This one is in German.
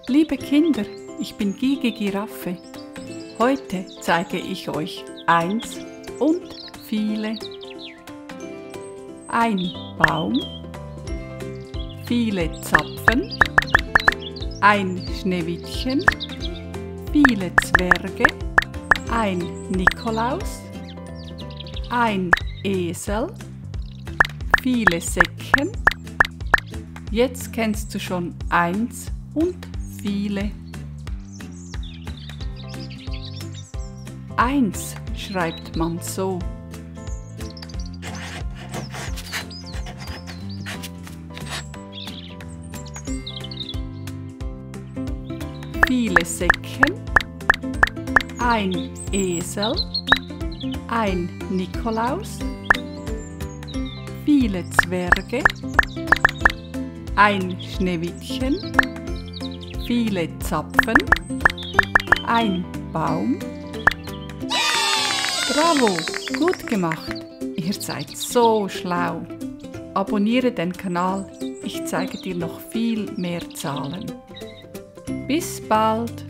Liebe Kinder, ich bin Gigi Giraffe. Heute zeige ich euch 1 und viele. Ein Baum, viele Zapfen, ein Schneewittchen, viele Zwerge, ein Nikolaus, ein Esel, viele Säcken. Jetzt kennst du schon 1 und viele. 1 schreibt man so. Viele Säcken, ein Esel, ein Nikolaus, viele Zwerge, ein Schneewittchen, viele Zapfen, ein Baum. Bravo, gut gemacht! Ihr seid so schlau! Abonniere den Kanal, ich zeige dir noch viel mehr Zahlen. Bis bald!